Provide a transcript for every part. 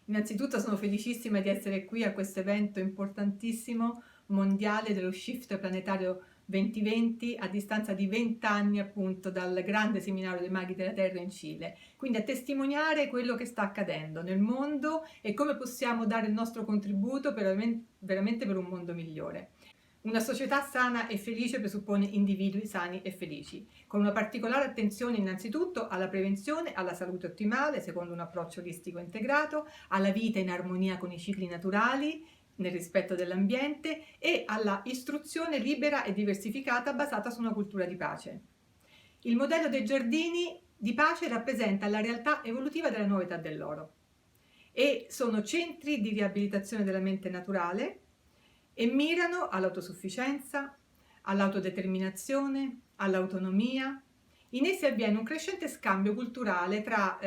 Innanzitutto sono felicissima di essere qui a questo evento importantissimo mondiale dello Shift Planetario 2020 a distanza di 20 anni appunto dal grande seminario dei maghi della Terra in Cile, quindi a testimoniare quello che sta accadendo nel mondo e come possiamo dare il nostro contributo veramente per un mondo migliore. Una società sana e felice presuppone individui sani e felici, con una particolare attenzione innanzitutto alla prevenzione, alla salute ottimale, secondo un approccio olistico integrato, alla vita in armonia con i cicli naturali, nel rispetto dell'ambiente e alla istruzione libera e diversificata basata su una cultura di pace. Il modello dei giardini di pace rappresenta la realtà evolutiva della nuova età dell'oro e sono centri di riabilitazione della mente naturale e mirano all'autosufficienza, all'autodeterminazione, all'autonomia. In essi avviene un crescente scambio culturale tra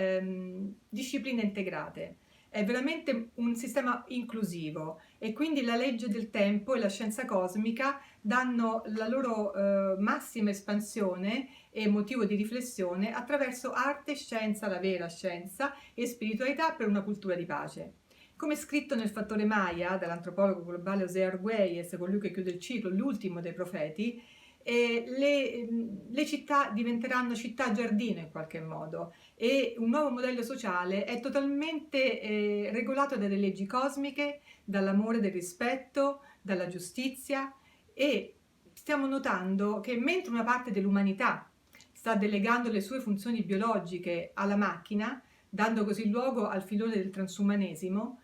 discipline integrate. È veramente un sistema inclusivo e quindi la legge del tempo e la scienza cosmica danno la loro massima espansione e motivo di riflessione attraverso arte, scienza, la vera scienza e spiritualità per una cultura di pace. Come scritto nel Fattore Maya dall'antropologo globale José Argüelles, colui che chiude il ciclo, l'ultimo dei profeti, le città diventeranno città giardino in qualche modo e un nuovo modello sociale è totalmente regolato dalle leggi cosmiche, dall'amore, del rispetto, dalla giustizia e stiamo notando che mentre una parte dell'umanità sta delegando le sue funzioni biologiche alla macchina, dando così luogo al filone del transumanesimo,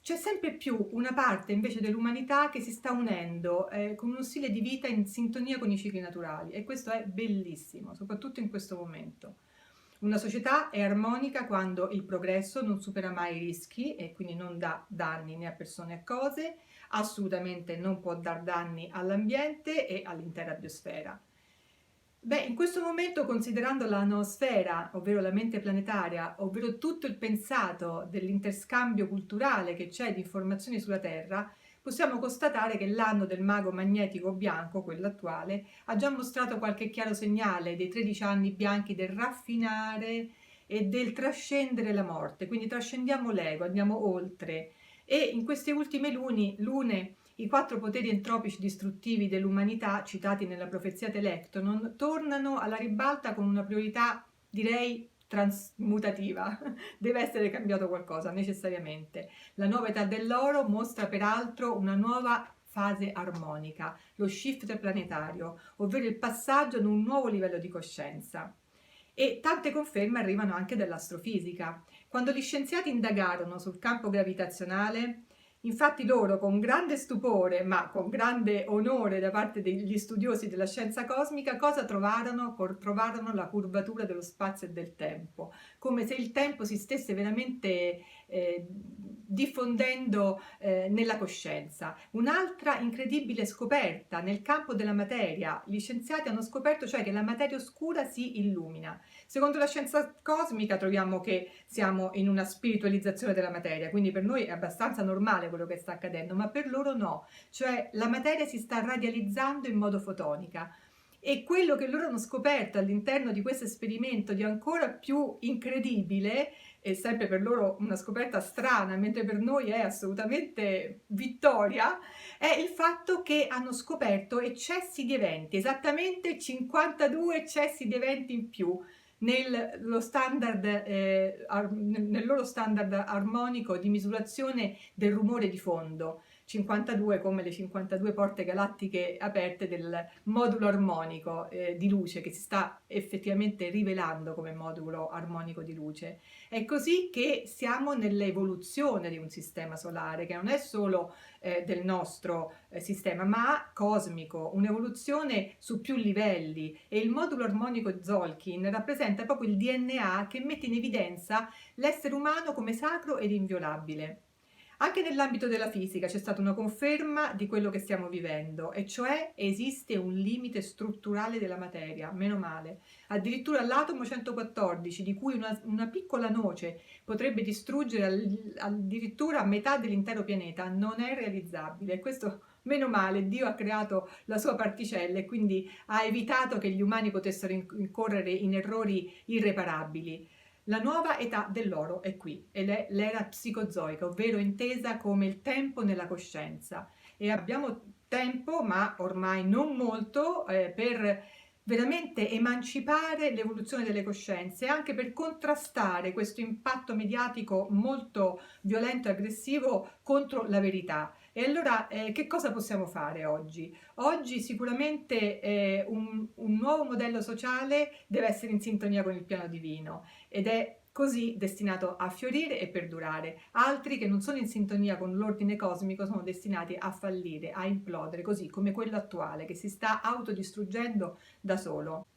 c'è sempre più una parte invece dell'umanità che si sta unendo con uno stile di vita in sintonia con i cicli naturali e questo è bellissimo, soprattutto in questo momento. Una società è armonica quando il progresso non supera mai i rischi e quindi non dà danni né a persone né a cose, assolutamente non può dar danni all'ambiente e all'intera biosfera. Beh, in questo momento, considerando la noosfera, ovvero la mente planetaria, ovvero tutto il pensato dell'interscambio culturale che c'è di informazioni sulla Terra, possiamo constatare che l'anno del mago magnetico bianco, quello attuale, ha già mostrato qualche chiaro segnale dei 13 anni bianchi del raffinare e del trascendere la morte, quindi trascendiamo l'ego, andiamo oltre. E in queste ultime lune i 4 poteri entropici distruttivi dell'umanità, citati nella profezia Telectonon, tornano alla ribalta con una priorità, direi, transmutativa. Deve essere cambiato qualcosa, necessariamente. La nuova età dell'oro mostra peraltro una nuova fase armonica, lo shift planetario, ovvero il passaggio ad un nuovo livello di coscienza. E tante conferme arrivano anche dall'astrofisica. Quando gli scienziati indagarono sul campo gravitazionale, infatti loro, con grande stupore, ma con grande onore da parte degli studiosi della scienza cosmica, cosa trovarono? Trovarono la curvatura dello spazio e del tempo, come se il tempo si stesse veramente diffondendo nella coscienza. Un'altra incredibile scoperta nel campo della materia: gli scienziati hanno scoperto cioè che la materia oscura si illumina. Secondo la scienza cosmica troviamo che siamo in una spiritualizzazione della materia, quindi per noi è abbastanza normale quello che sta accadendo, ma per loro no, cioè la materia si sta radializzando in modo fotonica. E quello che loro hanno scoperto all'interno di questo esperimento di ancora più incredibile, e sempre per loro una scoperta strana, mentre per noi è assolutamente vittoria, è il fatto che hanno scoperto eccessi di eventi, esattamente 52 eccessi di eventi in più nel loro standard armonico di misurazione del rumore di fondo. 52 come le 52 porte galattiche aperte del modulo armonico di luce che si sta effettivamente rivelando come modulo armonico di luce. È così che siamo nell'evoluzione di un sistema solare che non è solo del nostro sistema, ma cosmico, un'evoluzione su più livelli, e il modulo armonico Zolkin rappresenta proprio il DNA che mette in evidenza l'essere umano come sacro ed inviolabile. Anche nell'ambito della fisica c'è stata una conferma di quello che stiamo vivendo, e cioè esiste un limite strutturale della materia, meno male. Addirittura l'atomo 114, di cui una piccola noce potrebbe distruggere addirittura metà dell'intero pianeta, non è realizzabile. E questo, meno male, Dio ha creato la sua particella e quindi ha evitato che gli umani potessero incorrere in errori irreparabili. La nuova età dell'oro è qui ed è l'era psicozoica, ovvero intesa come il tempo nella coscienza. E abbiamo tempo, ma ormai non molto, per veramente emancipare l'evoluzione delle coscienze e anche per contrastare questo impatto mediatico molto violento e aggressivo contro la verità. E allora che cosa possiamo fare oggi? Oggi sicuramente un nuovo modello sociale deve essere in sintonia con il piano divino ed è così destinato a fiorire e perdurare. Altri che non sono in sintonia con l'ordine cosmico sono destinati a fallire, a implodere, così come quello attuale che si sta autodistruggendo da solo.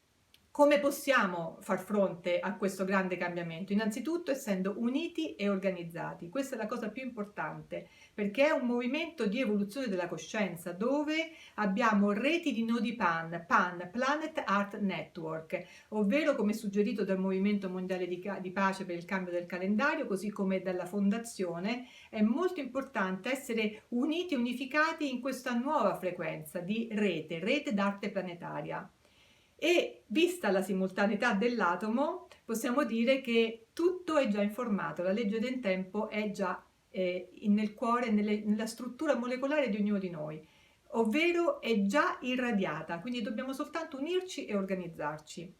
Come possiamo far fronte a questo grande cambiamento? Innanzitutto essendo uniti e organizzati. Questa è la cosa più importante, perché è un movimento di evoluzione della coscienza dove abbiamo reti di nodi PAN, Planet Art Network, ovvero come suggerito dal Movimento Mondiale di Pace per il cambio del calendario, così come dalla Fondazione, è molto importante essere uniti e unificati in questa nuova frequenza di rete d'arte planetaria. E vista la simultaneità dell'atomo, possiamo dire che tutto è già informato, la legge del tempo è già nel cuore, nella struttura molecolare di ognuno di noi, ovvero è già irradiata, quindi dobbiamo soltanto unirci e organizzarci.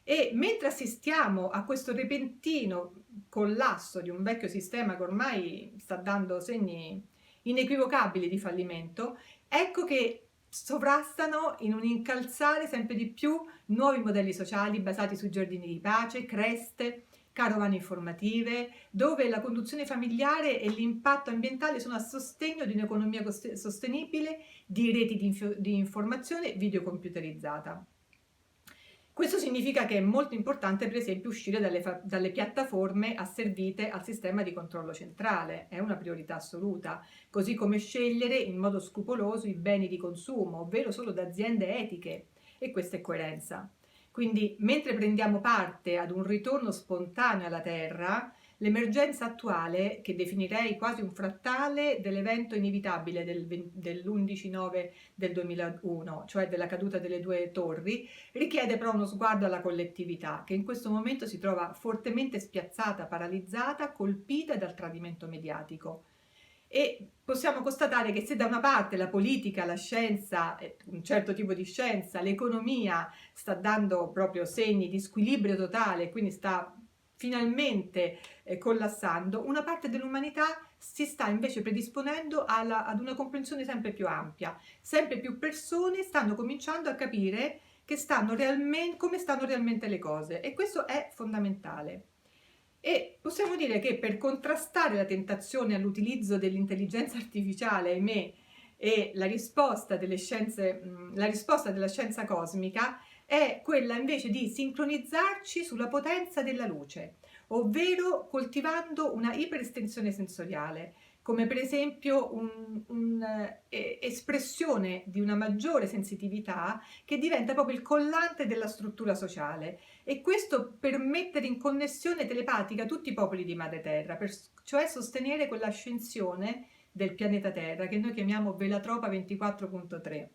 E mentre assistiamo a questo repentino collasso di un vecchio sistema che ormai sta dando segni inequivocabili di fallimento, ecco che sovrastano in un incalzare sempre di più nuovi modelli sociali basati su giardini di pace, creste, carovane informative, dove la conduzione familiare e l'impatto ambientale sono a sostegno di un'economia sostenibile, di reti di informazione videocomputerizzata. Questo significa che è molto importante, per esempio, uscire dalle piattaforme asservite al sistema di controllo centrale, è una priorità assoluta, così come scegliere in modo scrupoloso i beni di consumo, ovvero solo da aziende etiche, e questa è coerenza. Quindi, mentre prendiamo parte ad un ritorno spontaneo alla Terra, l'emergenza attuale, che definirei quasi un frattale dell'evento inevitabile dell'11/9 del 2001, cioè della caduta delle due torri, richiede però uno sguardo alla collettività, che in questo momento si trova fortemente spiazzata, paralizzata, colpita dal tradimento mediatico. E possiamo constatare che se da una parte la politica, la scienza, un certo tipo di scienza, l'economia sta dando proprio segni di squilibrio totale, quindi sta finalmente collassando, una parte dell'umanità si sta invece predisponendo ad una comprensione sempre più ampia. Sempre più persone stanno cominciando a capire come stanno realmente le cose, e questo è fondamentale. E possiamo dire che per contrastare la tentazione all'utilizzo dell'intelligenza artificiale, ahimè, e la risposta della scienza cosmica è quella invece di sincronizzarci sulla potenza della luce, ovvero coltivando una iperestensione sensoriale, come per esempio un'espressione di una maggiore sensitività che diventa proprio il collante della struttura sociale, e questo per mettere in connessione telepatica tutti i popoli di Madre Terra, cioè sostenere quell'ascensione del pianeta Terra che noi chiamiamo Velatropa 24.3.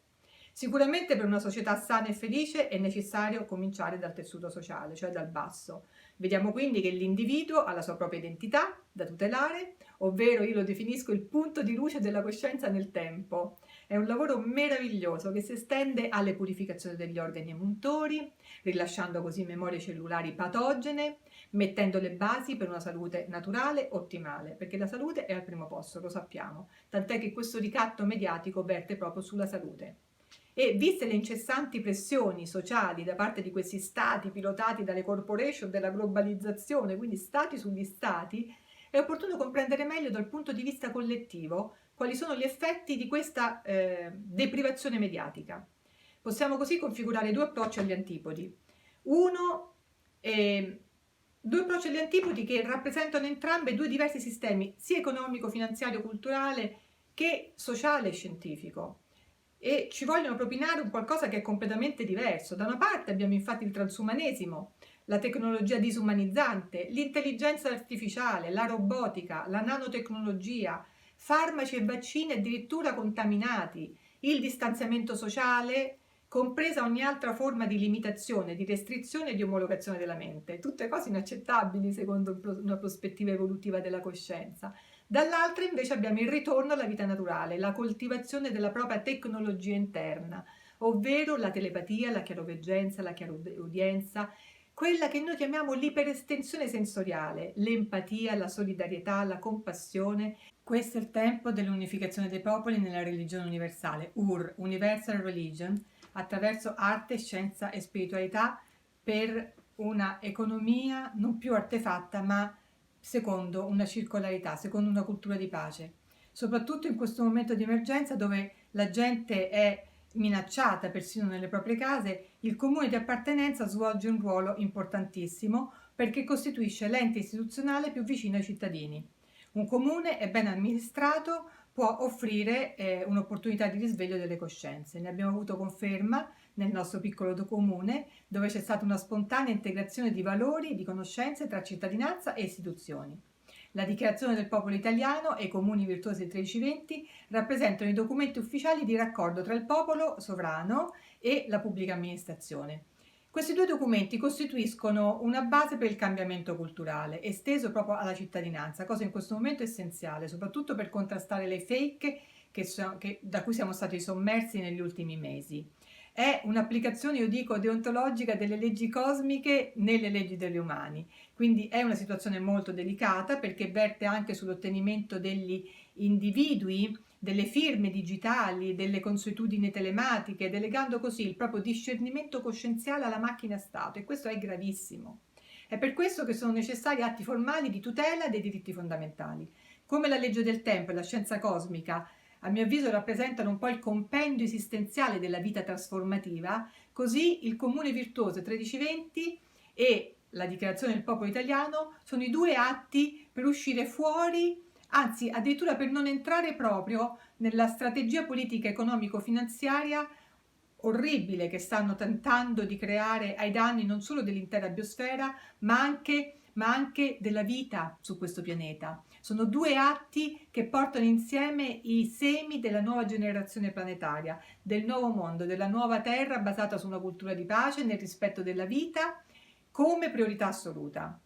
Sicuramente per una società sana e felice è necessario cominciare dal tessuto sociale, cioè dal basso. Vediamo quindi che l'individuo ha la sua propria identità da tutelare, ovvero io lo definisco il punto di luce della coscienza nel tempo. È un lavoro meraviglioso che si estende alle purificazioni degli organi emuntori, rilasciando così memorie cellulari patogene, mettendo le basi per una salute naturale ottimale, perché la salute è al primo posto, lo sappiamo, tant'è che questo ricatto mediatico verte proprio sulla salute. E viste le incessanti pressioni sociali da parte di questi stati pilotati dalle corporation della globalizzazione, quindi stati sugli stati, è opportuno comprendere meglio dal punto di vista collettivo quali sono gli effetti di questa deprivazione mediatica. Possiamo così configurare due approcci agli antipodi. Due approcci agli antipodi che rappresentano entrambe due diversi sistemi, sia economico, finanziario, culturale, che sociale e scientifico. E ci vogliono propinare un qualcosa che è completamente diverso. Da una parte abbiamo infatti il transumanesimo, la tecnologia disumanizzante, l'intelligenza artificiale, la robotica, la nanotecnologia, farmaci e vaccini addirittura contaminati, il distanziamento sociale compresa ogni altra forma di limitazione, di restrizione e di omologazione della mente. Tutte cose inaccettabili secondo una prospettiva evolutiva della coscienza. Dall'altra invece abbiamo il ritorno alla vita naturale, la coltivazione della propria tecnologia interna, ovvero la telepatia, la chiaroveggenza, la chiaraudienza, quella che noi chiamiamo l'iperestensione sensoriale, l'empatia, la solidarietà, la compassione. Questo è il tempo dell'unificazione dei popoli nella religione universale, Universal Religion, attraverso arte, scienza e spiritualità per una economia non più artefatta ma secondo una circolarità, secondo una cultura di pace. Soprattutto in questo momento di emergenza dove la gente è minacciata persino nelle proprie case, il comune di appartenenza svolge un ruolo importantissimo perché costituisce l'ente istituzionale più vicino ai cittadini. Un comune è ben amministrato, può offrire un'opportunità di risveglio delle coscienze. Ne abbiamo avuto conferma nel nostro piccolo comune, dove c'è stata una spontanea integrazione di valori e di conoscenze tra cittadinanza e istituzioni. La dichiarazione del popolo italiano e i comuni virtuosi del 1320 rappresentano i documenti ufficiali di raccordo tra il popolo sovrano e la pubblica amministrazione. Questi due documenti costituiscono una base per il cambiamento culturale, esteso proprio alla cittadinanza, cosa in questo momento essenziale, soprattutto per contrastare le fake da cui siamo stati sommersi negli ultimi mesi. È un'applicazione, io dico, deontologica delle leggi cosmiche nelle leggi degli umani. Quindi è una situazione molto delicata perché verte anche sull'ottenimento degli individui, delle firme digitali, delle consuetudini telematiche, delegando così il proprio discernimento coscienziale alla macchina Stato, e questo è gravissimo. È per questo che sono necessari atti formali di tutela dei diritti fondamentali. Come la legge del tempo e la scienza cosmica, a mio avviso, rappresentano un po' il compendio esistenziale della vita trasformativa, così il comune virtuoso 1320 e la dichiarazione del popolo italiano sono i due atti per uscire fuori, anzi addirittura per non entrare proprio nella strategia politica economico-finanziaria orribile che stanno tentando di creare ai danni non solo dell'intera biosfera, ma anche della vita su questo pianeta. Sono due atti che portano insieme i semi della nuova generazione planetaria, del nuovo mondo, della nuova terra basata su una cultura di pace, nel rispetto della vita, come priorità assoluta.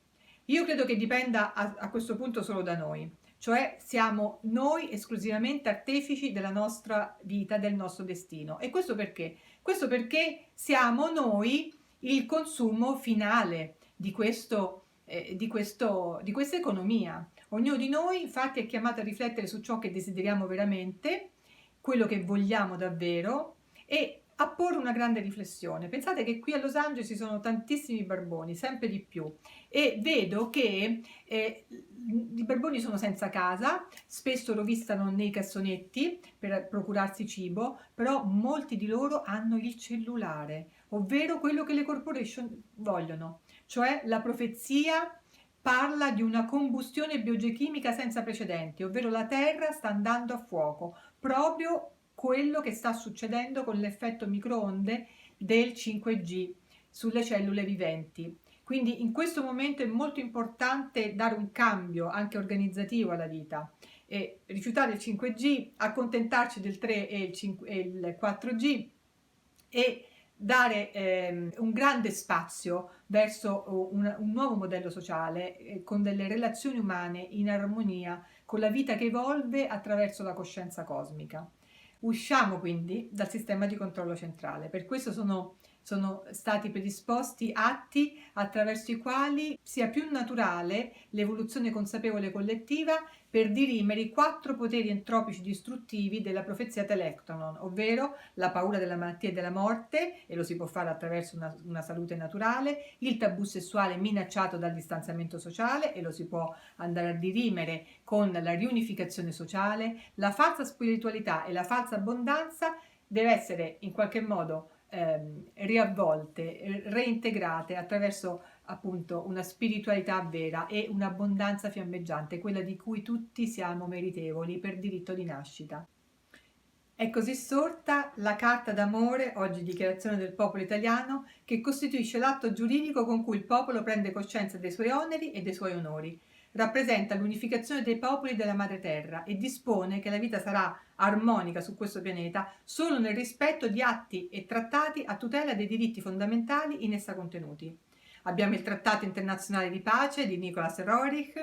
Io credo che dipenda a questo punto solo da noi, cioè siamo noi esclusivamente artefici della nostra vita, del nostro destino. E questo perché? Questo perché siamo noi il consumo finale di questa economia. Ognuno di noi infatti è chiamato a riflettere su ciò che desideriamo veramente, quello che vogliamo davvero, e a porre una grande riflessione. Pensate che qui a Los Angeles ci sono tantissimi barboni, sempre di più, e vedo che i barboni sono senza casa, spesso rovistano nei cassonetti per procurarsi cibo, però molti di loro hanno il cellulare, ovvero quello che le corporation vogliono, cioè la profezia parla di una combustione biogeochimica senza precedenti, ovvero la Terra sta andando a fuoco, proprio quello che sta succedendo con l'effetto microonde del 5G sulle cellule viventi. Quindi in questo momento è molto importante dare un cambio anche organizzativo alla vita e rifiutare il 5G, accontentarci del 3 e il 4G e dare un grande spazio verso un nuovo modello sociale con delle relazioni umane in armonia con la vita che evolve attraverso la coscienza cosmica. Usciamo quindi dal sistema di controllo centrale, per questo sono stati predisposti atti attraverso i quali sia più naturale l'evoluzione consapevole collettiva per dirimere i 4 poteri entropici distruttivi della profezia Telectonon, ovvero la paura della malattia e della morte, e lo si può fare attraverso una salute naturale, il tabù sessuale minacciato dal distanziamento sociale, e lo si può andare a dirimere con la riunificazione sociale, la falsa spiritualità e la falsa abbondanza deve essere in qualche modo riavvolte, reintegrate attraverso appunto una spiritualità vera e un'abbondanza fiammeggiante, quella di cui tutti siamo meritevoli per diritto di nascita. È così sorta la Carta d'amore, oggi dichiarazione del popolo italiano, che costituisce l'atto giuridico con cui il popolo prende coscienza dei suoi oneri e dei suoi onori. rappresenta l'unificazione dei popoli della madre terra e dispone che la vita sarà armonica su questo pianeta solo nel rispetto di atti e trattati a tutela dei diritti fondamentali in essa contenuti. Abbiamo il Trattato internazionale di pace di Nicolas Roerich,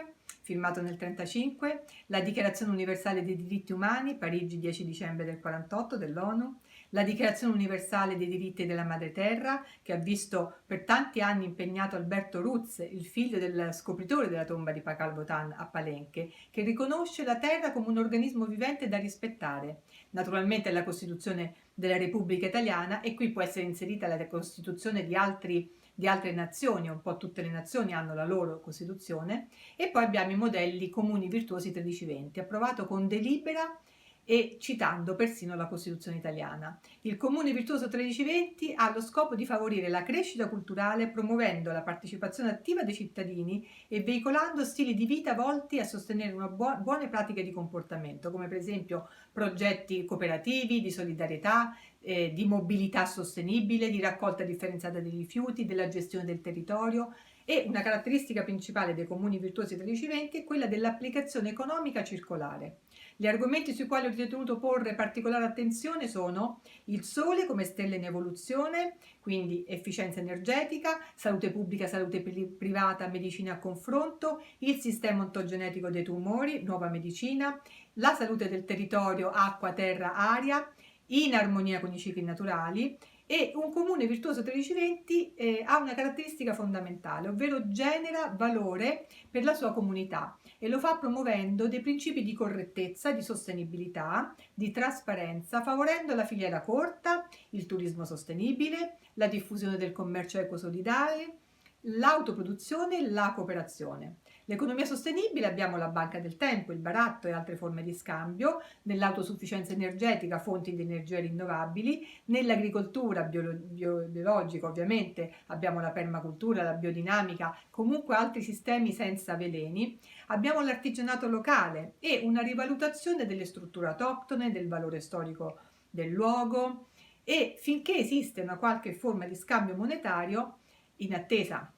firmato nel 1935, la Dichiarazione universale dei diritti umani, Parigi 10 dicembre del 1948 dell'ONU, la Dichiarazione universale dei diritti della madre terra, che ha visto per tanti anni impegnato Alberto Ruz, il figlio del scopritore della tomba di Pakal Botan a Palenque, che riconosce la terra come un organismo vivente da rispettare. Naturalmente la Costituzione della Repubblica Italiana, e qui può essere inserita la Costituzione di altre nazioni, un po' tutte le nazioni hanno la loro Costituzione, e poi abbiamo i modelli comuni virtuosi 1320, approvato con delibera e citando persino la Costituzione italiana. Il Comune Virtuoso 1320 ha lo scopo di favorire la crescita culturale promuovendo la partecipazione attiva dei cittadini e veicolando stili di vita volti a sostenere buone pratiche di comportamento, come per esempio progetti cooperativi, di solidarietà, di mobilità sostenibile, di raccolta differenziata dei rifiuti, della gestione del territorio. E una caratteristica principale dei comuni virtuosi 1320 è quella dell'applicazione economica circolare. Gli argomenti sui quali ho ritenuto porre particolare attenzione sono il sole come stella in evoluzione, quindi efficienza energetica, salute pubblica, salute privata, medicina a confronto, il sistema ontogenetico dei tumori, nuova medicina, la salute del territorio, acqua, terra, aria, in armonia con i cicli naturali. E un comune virtuoso 1320 ha una caratteristica fondamentale, ovvero genera valore per la sua comunità e lo fa promuovendo dei principi di correttezza, di sostenibilità, di trasparenza, favorendo la filiera corta, il turismo sostenibile, la diffusione del commercio ecosolidale, l'autoproduzione e la cooperazione. L'economia sostenibile abbiamo la banca del tempo, il baratto e altre forme di scambio, nell'autosufficienza energetica fonti di energia rinnovabili, nell'agricoltura biologica ovviamente abbiamo la permacultura, la biodinamica, comunque altri sistemi senza veleni, abbiamo l'artigianato locale e una rivalutazione delle strutture autoctone, del valore storico del luogo e finché esiste una qualche forma di scambio monetario, in attesa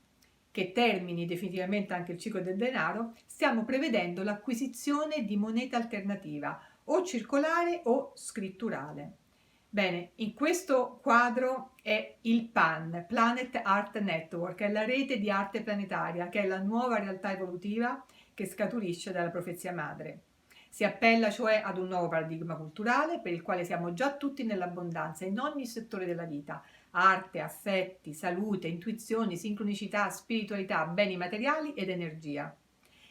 che termini definitivamente anche il ciclo del denaro, stiamo prevedendo l'acquisizione di moneta alternativa o circolare o scritturale. Bene, in questo quadro è il PAN, Planet Art Network, è la rete di arte planetaria, che è la nuova realtà evolutiva che scaturisce dalla profezia madre. Si appella cioè ad un nuovo paradigma culturale per il quale siamo già tutti nell'abbondanza in ogni settore della vita, arte, affetti, salute, intuizioni, sincronicità, spiritualità, beni materiali ed energia.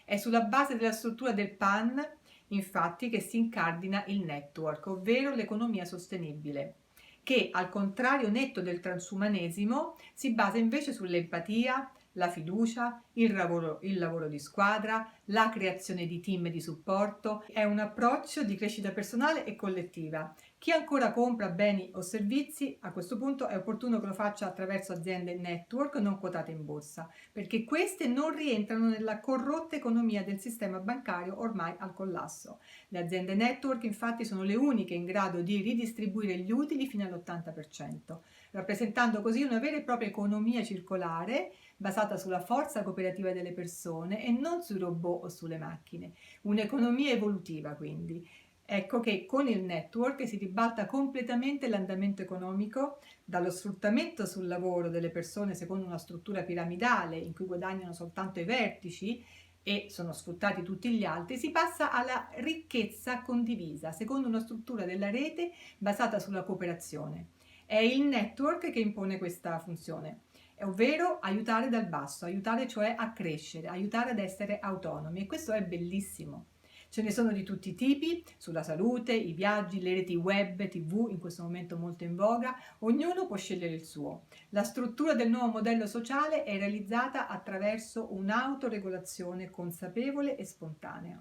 È sulla base della struttura del PAN, infatti, che si incardina il network, ovvero l'economia sostenibile, che al contrario netto del transumanesimo si basa invece sull'empatia, la fiducia, il lavoro di squadra, la creazione di team di supporto. È un approccio di crescita personale e collettiva. Chi ancora compra beni o servizi, a questo punto è opportuno che lo faccia attraverso aziende network non quotate in borsa, perché queste non rientrano nella corrotta economia del sistema bancario ormai al collasso. Le aziende network infatti sono le uniche in grado di ridistribuire gli utili fino all'80%, rappresentando così una vera e propria economia circolare basata sulla forza cooperativa delle persone e non sui robot o sulle macchine. Un'economia evolutiva quindi. Ecco che con il network si ribalta completamente l'andamento economico dallo sfruttamento sul lavoro delle persone secondo una struttura piramidale in cui guadagnano soltanto i vertici e sono sfruttati tutti gli altri, si passa alla ricchezza condivisa secondo una struttura della rete basata sulla cooperazione. È il network che impone questa funzione, ovvero aiutare dal basso, aiutare cioè a crescere, aiutare ad essere autonomi, e questo è bellissimo. Ce ne sono di tutti i tipi, sulla salute, i viaggi, le reti web, tv, in questo momento molto in voga, ognuno può scegliere il suo. La struttura del nuovo modello sociale è realizzata attraverso un'autoregolazione consapevole e spontanea.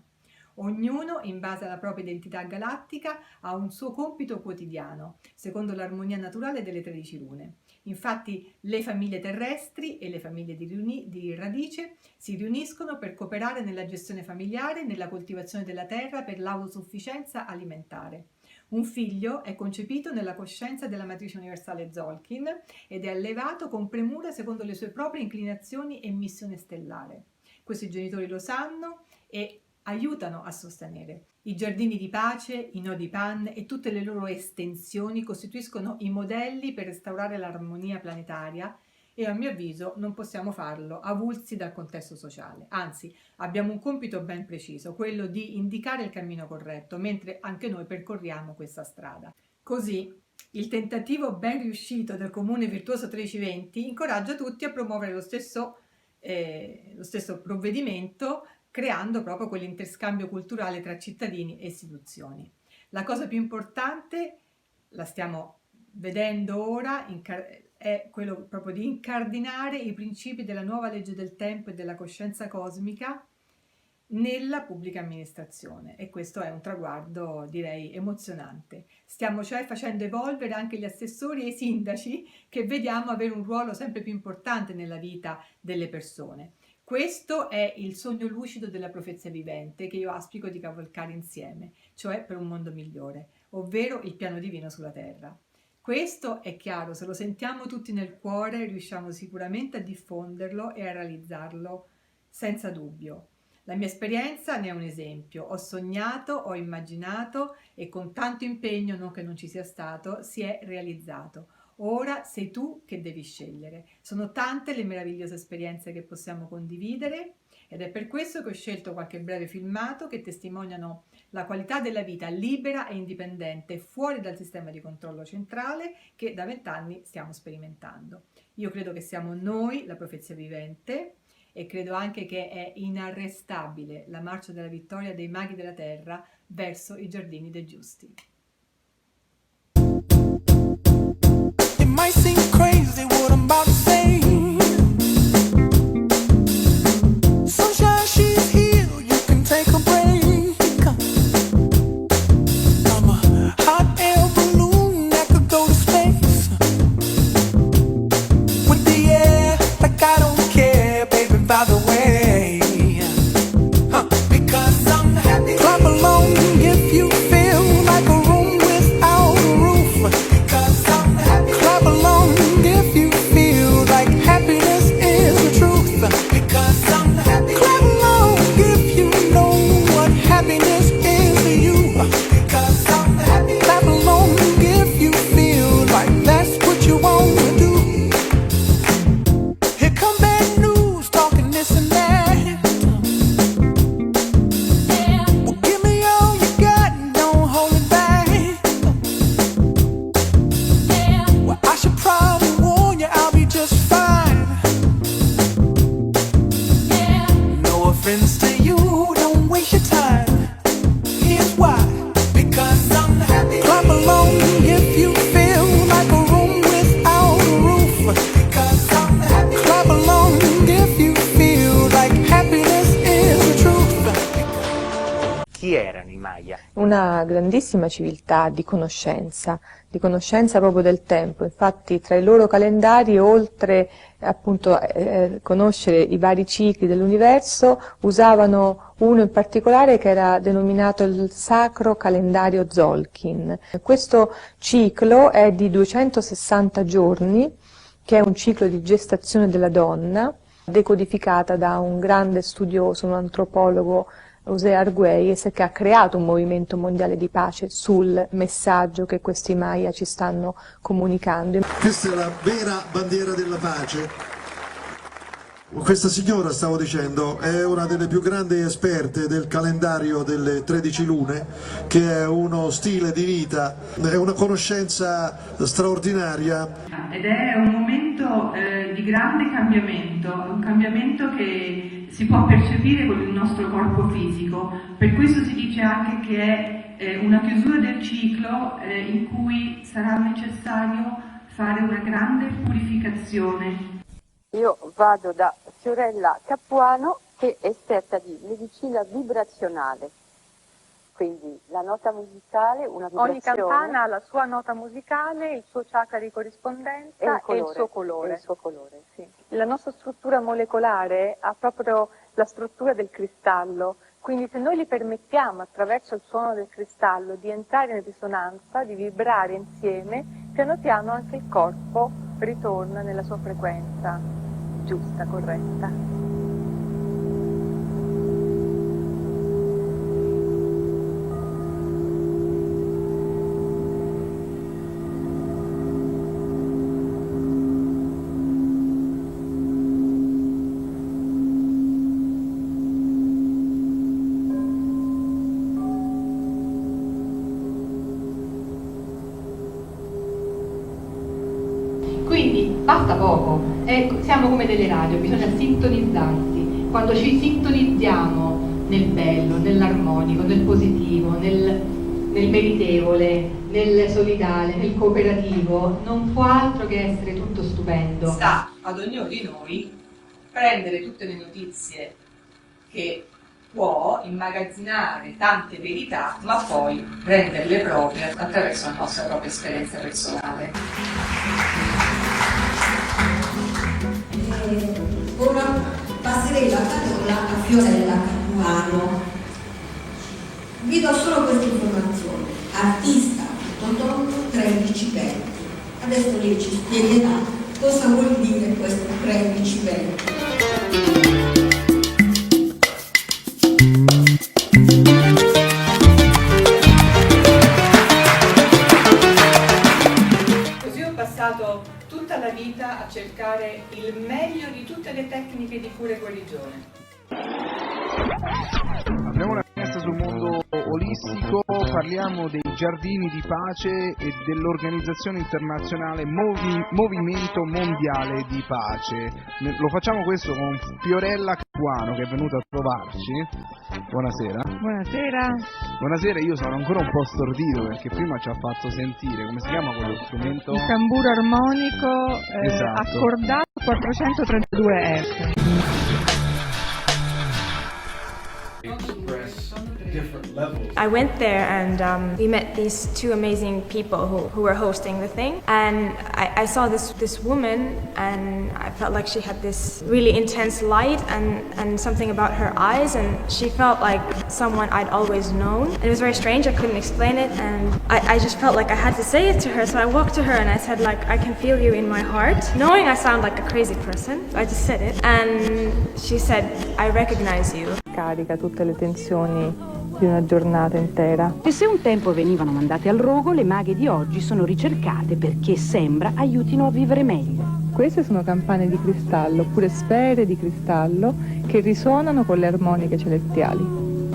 Ognuno, in base alla propria identità galattica, ha un suo compito quotidiano, secondo l'armonia naturale delle 13 lune. Infatti le famiglie terrestri e le famiglie di radice si riuniscono per cooperare nella gestione familiare, nella coltivazione della terra per l'autosufficienza alimentare. Un figlio è concepito nella coscienza della matrice universale Tzolk'in ed è allevato con premura secondo le sue proprie inclinazioni e missione stellare. Questi genitori lo sanno e aiutano a sostenere. I giardini di pace, i nodi PAN e tutte le loro estensioni costituiscono i modelli per restaurare l'armonia planetaria e a mio avviso non possiamo farlo avulsi dal contesto sociale. Anzi, abbiamo un compito ben preciso, quello di indicare il cammino corretto, mentre anche noi percorriamo questa strada. Così, il tentativo ben riuscito del Comune Virtuoso 1320 incoraggia tutti a promuovere lo stesso provvedimento, creando proprio quell'interscambio culturale tra cittadini e istituzioni. La cosa più importante, la stiamo vedendo ora, è quello proprio di incardinare i principi della nuova legge del tempo e della coscienza cosmica nella pubblica amministrazione, e questo è un traguardo, direi, emozionante. Stiamo cioè facendo evolvere anche gli assessori e i sindaci, che vediamo avere un ruolo sempre più importante nella vita delle persone. Questo è il sogno lucido della profezia vivente che io auspico di cavalcare insieme, cioè per un mondo migliore, ovvero il piano divino sulla terra. Questo è chiaro, se lo sentiamo tutti nel cuore riusciamo sicuramente a diffonderlo e a realizzarlo senza dubbio. La mia esperienza ne è un esempio. Ho sognato, ho immaginato e con tanto impegno, non che non ci sia stato, si è realizzato. Ora sei tu che devi scegliere. Sono tante le meravigliose esperienze che possiamo condividere ed è per questo che ho scelto qualche breve filmato che testimoniano la qualità della vita libera e indipendente fuori dal sistema di controllo centrale che da 20 anni stiamo sperimentando. Io credo che siamo noi la profezia vivente e credo anche che è inarrestabile la marcia della vittoria dei maghi della terra verso i giardini dei giusti. It might seem crazy what I'm about to say. Sunshine, she's here, you can take a break. I'm a hot air balloon that could go to space. With the air, like I don't care, baby, by the way. Because I'm happy. Clap along if you feel like a room without a roof. Because I'm happy. Clap along if you feel like happiness is the truth. Because I'm happy. Clap along if you know what happiness is to you. Because I'm happy. Clap along if you feel like that's what you want to do. Here come bad news, talking this and that. Well, give me all you got and don't hold it back. Well, I should probably warn you, I'll be just fine. No offense to you, don't waste your time. Here's why. Because I'm happy. Clap along if you feel like a room without a roof. Because I'm happy. Clap along if you feel like happiness is the truth. Chi erano i Maya? Una grandissima civiltà di conoscenza proprio del tempo. Infatti tra i loro calendari, oltre appunto conoscere i vari cicli dell'universo, usavano uno in particolare che era denominato il Sacro Calendario Tzolk'in. Questo ciclo è di 260 giorni, che è un ciclo di gestazione della donna, decodificata da un grande studioso, un antropologo, José Argüelles, che ha creato un movimento mondiale di pace sul messaggio che questi Maya ci stanno comunicando. Questa è la vera bandiera della pace. Questa signora, stavo dicendo, è una delle più grandi esperte del calendario delle 13 lune, che è uno stile di vita, è una conoscenza straordinaria. Ed è un momento di grande cambiamento, un cambiamento che si può percepire con il nostro corpo fisico. Per questo si dice anche che è una chiusura del ciclo in cui sarà necessario fare una grande purificazione. Io vado da Fiorella Capuano, che è esperta di medicina vibrazionale. Quindi la nota musicale, una vibrazione. Ogni campana ha la sua nota musicale, il suo chakra di corrispondenza e il suo colore. E il suo colore, sì. La nostra struttura molecolare ha proprio la struttura del cristallo, quindi se noi gli permettiamo attraverso il suono del cristallo di entrare in risonanza, di vibrare insieme, piano piano anche il corpo ritorna nella sua frequenza giusta, corretta. Quindi basta poco, siamo come delle radio, bisogna sintonizzarsi. Quando ci sintonizziamo nel bello, nell'armonico, nel positivo, nel meritevole, nel solidale, nel cooperativo, non può altro che essere tutto stupendo. Sta ad ognuno di noi prendere tutte le notizie che può, immagazzinare tante verità, ma poi renderle proprie attraverso la nostra propria esperienza personale. Ora passerei la parola a Fiorella Capuano. Vi do solo questa informazione: artista, fotografo, 13 venti. Adesso lei ci spiegherà cosa vuol dire questo 13 venti. Così ho passato tutta la vita a cercare il meglio di tutte le tecniche di cura e guarigione. Apriamo una finestra sul mondo olistico, parliamo dei giardini di pace e dell'organizzazione internazionale Movimento Mondiale di Pace. Lo facciamo questo con Fiorella Capuano, che è venuta a trovarci. Buonasera. Buonasera. Buonasera, io sono ancora un po' stordito perché prima ci ha fatto sentire, come si chiama quello strumento? Il tamburo armonico Esatto. accordato 432 Hz. I went there and we met these two amazing people who were hosting the thing, and I saw this woman, and I felt like she had this really intense light and something about her eyes, and she felt like someone I'd always known. And it was very strange, I couldn't explain it, and I just felt like I had to say it to her, so I walked to her and I said, like, I can feel you in my heart, knowing I sound like a crazy person. I just said it, and she said, I recognize you. Carica tutte le tensioni di una giornata intera. E se un tempo venivano mandate al rogo, le maghe di oggi sono ricercate perché sembra aiutino a vivere meglio. Queste sono campane di cristallo, oppure sfere di cristallo, che risuonano con le armoniche celestiali.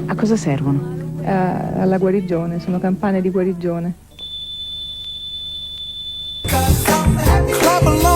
A cosa servono? Alla guarigione, sono campane di guarigione. Clap along.